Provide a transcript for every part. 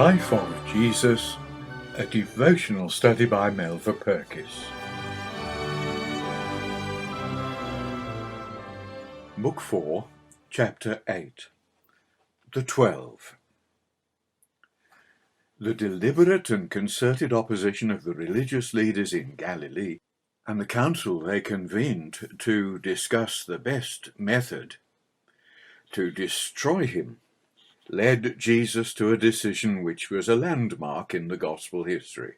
Life of Jesus, a devotional study by Melva Purkis. Book 4, Chapter 8. The 12. The deliberate and concerted opposition of the religious leaders in Galilee and the council they convened to discuss the best method to destroy him led Jesus to a decision which was a landmark in the gospel history.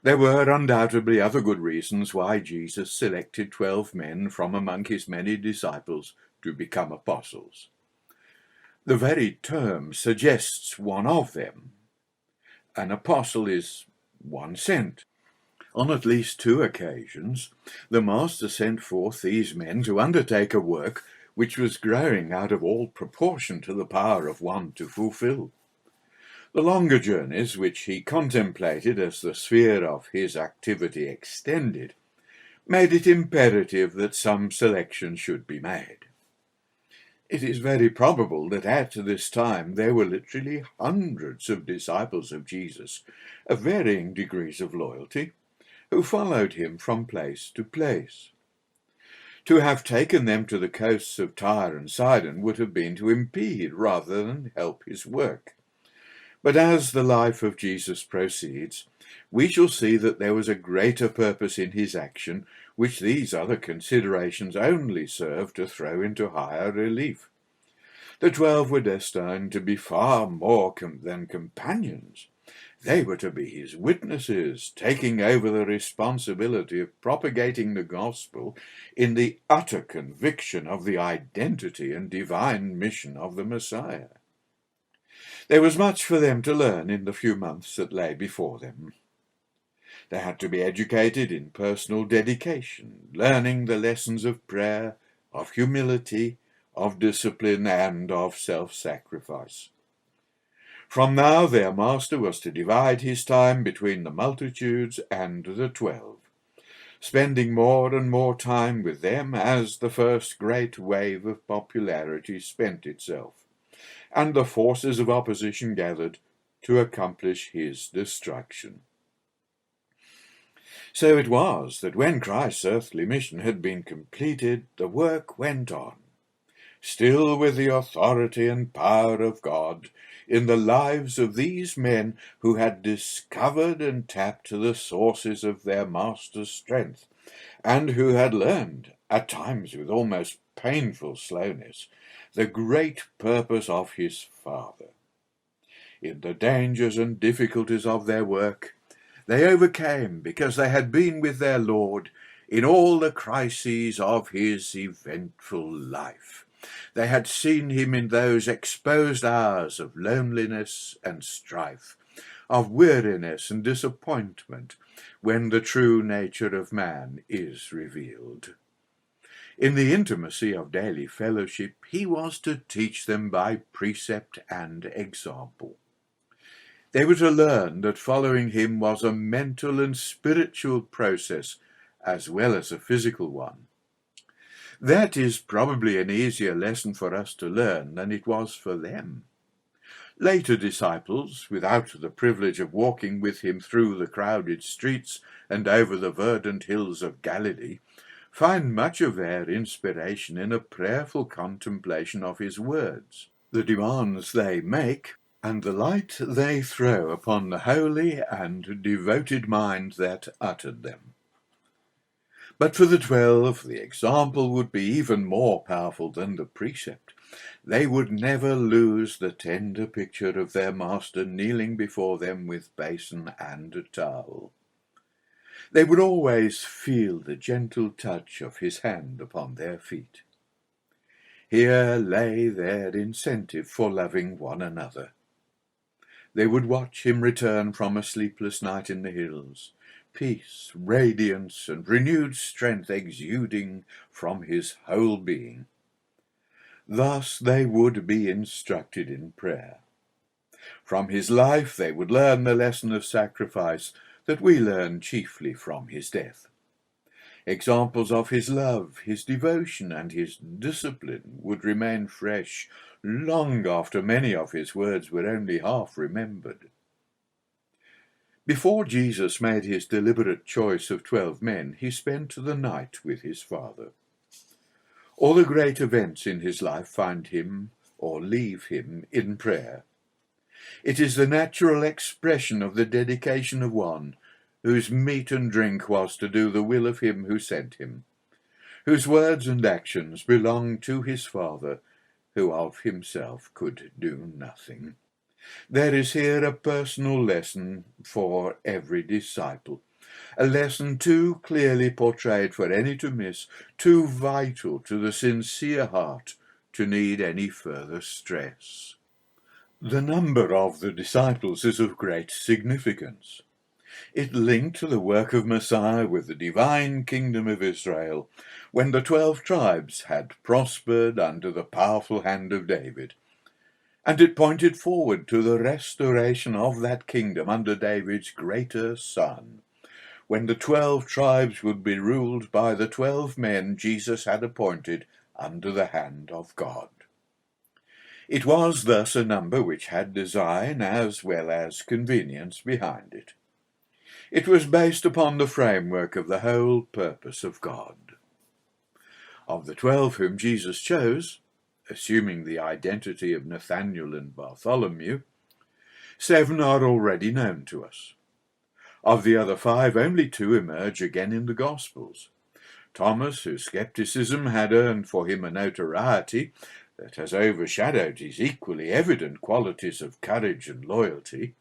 There were undoubtedly other good reasons why Jesus selected 12 men from among his many disciples to become apostles. The very term suggests one of them. An apostle is one sent. On at least 2 occasions, the Master sent forth these men to undertake a work which was growing out of all proportion to the power of one to fulfill. The longer journeys which he contemplated as the sphere of his activity extended made it imperative that some selection should be made. It is very probable that at this time there were literally hundreds of disciples of Jesus of varying degrees of loyalty who followed him from place to place. To have taken them to the coasts of Tyre and Sidon would have been to impede rather than help his work. But as the life of Jesus proceeds, we shall see that there was a greater purpose in his action, which these other considerations only serve to throw into higher relief. The 12 were destined to be far more than companions. They were to be his witnesses, taking over the responsibility of propagating the gospel in the utter conviction of the identity and divine mission of the Messiah. There was much for them to learn in the few months that lay before them. They had to be educated in personal dedication, learning the lessons of prayer, of humility, of discipline, and of self-sacrifice. From now their Master was to divide his time between the multitudes and the 12, spending more and more time with them as the first great wave of popularity spent itself, and the forces of opposition gathered to accomplish his destruction. So it was that when Christ's earthly mission had been completed, the work went on, still with the authority and power of God, in the lives of these men who had discovered and tapped the sources of their Master's strength, and who had learned, at times with almost painful slowness, the great purpose of his Father. In the dangers and difficulties of their work, they overcame because they had been with their Lord in all the crises of his eventful life. They had seen him in those exposed hours of loneliness and strife, of weariness and disappointment, when the true nature of man is revealed. In the intimacy of daily fellowship, he was to teach them by precept and example. They were to learn that following him was a mental and spiritual process as well as a physical one. That is probably an easier lesson for us to learn than it was for them. Later disciples, without the privilege of walking with him through the crowded streets and over the verdant hills of Galilee, find much of their inspiration in a prayerful contemplation of his words, the demands they make, and the light they throw upon the holy and devoted mind that uttered them. But for the 12, the example would be even more powerful than the precept. They would never lose the tender picture of their Master kneeling before them with basin and towel. They would always feel the gentle touch of his hand upon their feet. Here lay their incentive for loving one another. They would watch him return from a sleepless night in the hills, peace, radiance, and renewed strength exuding from his whole being. Thus they would be instructed in prayer. From his life they would learn the lesson of sacrifice that we learn chiefly from his death. Examples of his love, his devotion, and his discipline would remain fresh long after many of his words were only half remembered. Before Jesus made his deliberate choice of 12 men, he spent the night with his Father. All the great events in his life find him or leave him in prayer. It is the natural expression of the dedication of one whose meat and drink was to do the will of him who sent him, whose words and actions belonged to his Father, who of himself could do nothing. There is here a personal lesson for every disciple, a lesson too clearly portrayed for any to miss, too vital to the sincere heart to need any further stress. The number of the disciples is of great significance. It linked the work of Messiah with the divine kingdom of Israel, when the 12 tribes had prospered under the powerful hand of David, and it pointed forward to the restoration of that kingdom under David's greater son, when the 12 tribes would be ruled by the 12 men Jesus had appointed under the hand of God. It was thus a number which had design as well as convenience behind it. It was based upon the framework of the whole purpose of God. Of the 12 whom Jesus chose, assuming the identity of Nathanael and Bartholomew, 7 are already known to us. Of the other 5, only 2 emerge again in the Gospels. Thomas, whose skepticism had earned for him a notoriety that has overshadowed his equally evident qualities of courage and loyalty,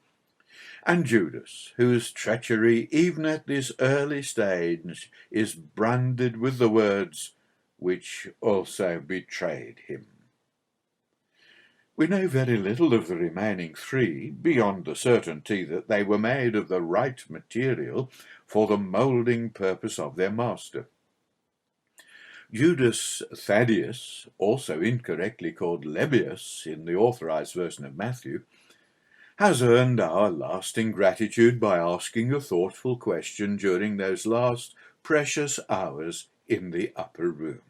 and Judas, whose treachery, even at this early stage, is branded with the words, "which also betrayed him." We know very little of the remaining 3, beyond the certainty that they were made of the right material for the moulding purpose of their master. Judas Thaddeus, also incorrectly called Lebbeus in the authorized version of Matthew, has earned our lasting gratitude by asking a thoughtful question during those last precious hours in the upper room.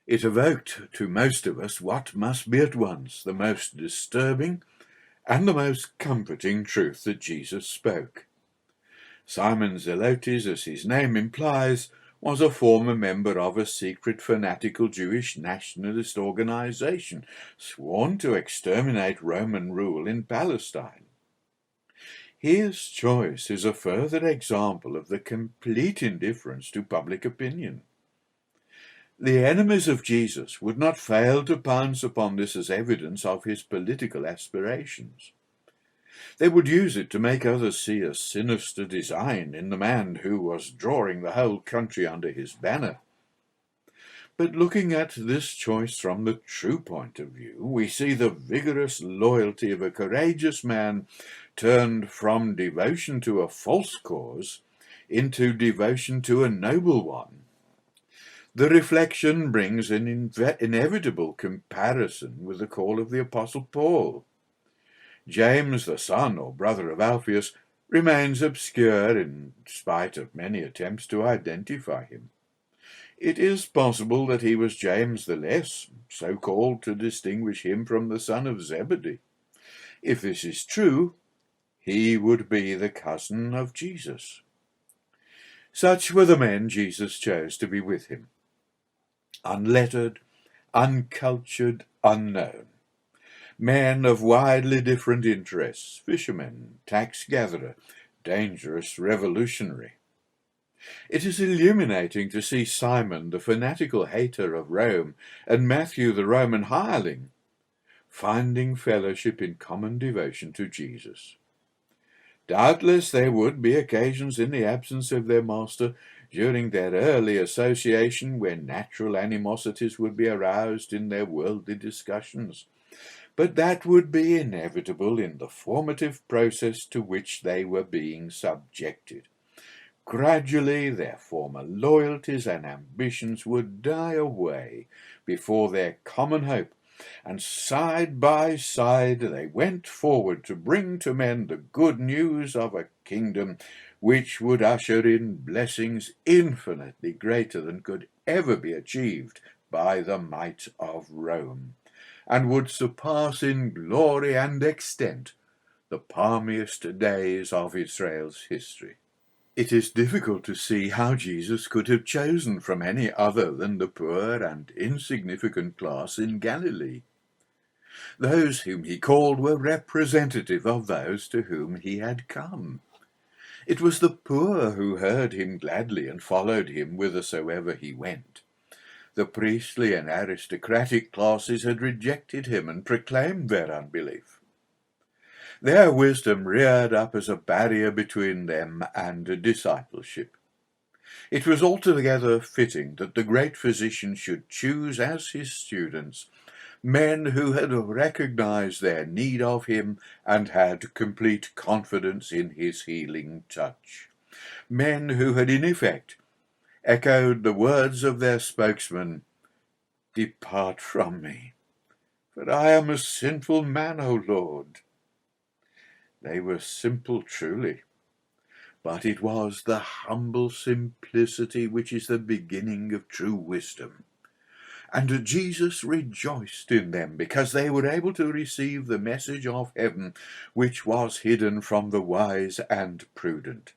It evoked to most of us what must be at once the most disturbing and the most comforting truth that Jesus spoke. Simon Zelotes, as his name implies, was a former member of a secret fanatical Jewish nationalist organization sworn to exterminate Roman rule in Palestine. His choice is a further example of the complete indifference to public opinion. The enemies of Jesus would not fail to pounce upon this as evidence of his political aspirations. They would use it to make others see a sinister design in the man who was drawing the whole country under his banner. But looking at this choice from the true point of view, we see the vigorous loyalty of a courageous man turned from devotion to a false cause into devotion to a noble one. The reflection brings an inevitable comparison with the call of the Apostle Paul. James, the son or brother of Alphaeus, remains obscure in spite of many attempts to identify him. It is possible that he was James the Less, so called to distinguish him from the son of Zebedee. If this is true, he would be the cousin of Jesus. Such were the men Jesus chose to be with him. Unlettered, uncultured, unknown. Men of widely different interests, fishermen, tax-gatherer, dangerous revolutionary. It is illuminating to see Simon, the fanatical hater of Rome, and Matthew, the Roman hireling, finding fellowship in common devotion to Jesus. Doubtless there would be occasions in the absence of their master during their early association when natural animosities would be aroused in their worldly discussions, but that would be inevitable in the formative process to which they were being subjected. Gradually their former loyalties and ambitions would die away before their common hope, and side by side they went forward to bring to men the good news of a kingdom which would usher in blessings infinitely greater than could ever be achieved by the might of Rome, and would surpass in glory and extent the palmiest days of Israel's history. It is difficult to see how Jesus could have chosen from any other than the poor and insignificant class in Galilee. Those whom he called were representative of those to whom he had come. It was the poor who heard him gladly and followed him whithersoever he went. The priestly and aristocratic classes had rejected him and proclaimed their unbelief. Their wisdom reared up as a barrier between them and discipleship. It was altogether fitting that the great physician should choose as his students men who had recognized their need of him and had complete confidence in his healing touch. Men who had in effect echoed the words of their spokesman, "Depart from me, for I am a sinful man, O Lord." They were simple truly, but it was the humble simplicity which is the beginning of true wisdom. And Jesus rejoiced in them because they were able to receive the message of heaven which was hidden from the wise and prudent.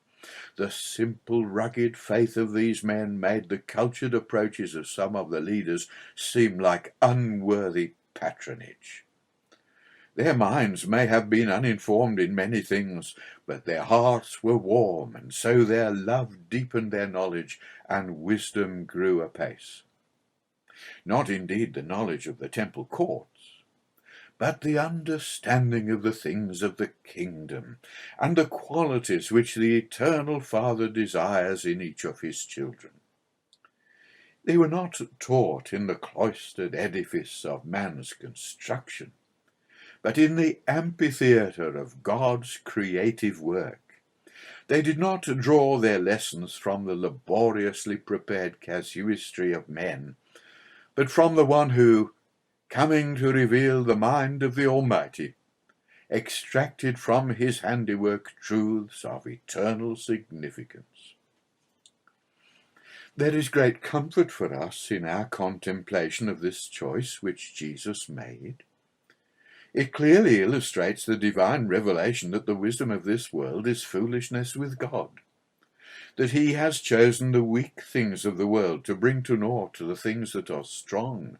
The simple, rugged faith of these men made the cultured approaches of some of the leaders seem like unworthy patronage. Their minds may have been uninformed in many things, but their hearts were warm, and so their love deepened their knowledge, and wisdom grew apace. Not indeed the knowledge of the temple courts, but the understanding of the things of the kingdom, and the qualities which the eternal Father desires in each of his children. They were not taught in the cloistered edifice of man's construction, but in the amphitheatre of God's creative work. They did not draw their lessons from the laboriously prepared casuistry of men, but from the one who, coming to reveal the mind of the Almighty, extracted from his handiwork truths of eternal significance. There is great comfort for us in our contemplation of this choice which Jesus made. It clearly illustrates the divine revelation that the wisdom of this world is foolishness with God, that he has chosen the weak things of the world to bring to naught the things that are strong.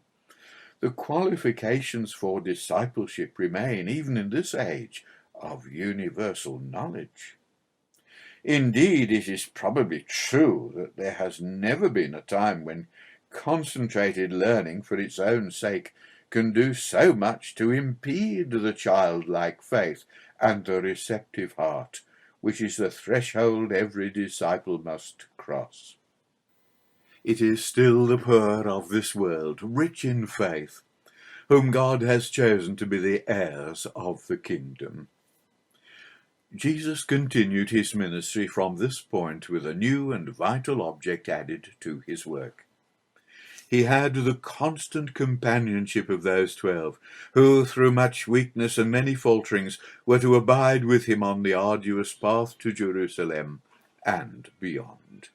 The qualifications for discipleship remain, even in this age, of universal knowledge. Indeed, it is probably true that there has never been a time when concentrated learning for its own sake can do so much to impede the childlike faith and the receptive heart, which is the threshold every disciple must cross. It is still the poor of this world, rich in faith, whom God has chosen to be the heirs of the kingdom. Jesus continued his ministry from this point with a new and vital object added to his work. He had the constant companionship of those 12, who, through much weakness and many falterings, were to abide with him on the arduous path to Jerusalem and beyond.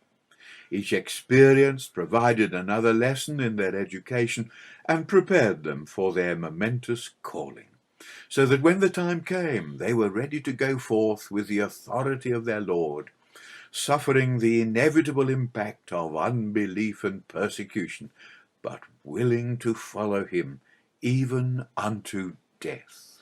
Each experience provided another lesson in their education and prepared them for their momentous calling, so that when the time came, they were ready to go forth with the authority of their Lord, suffering the inevitable impact of unbelief and persecution, but willing to follow him even unto death.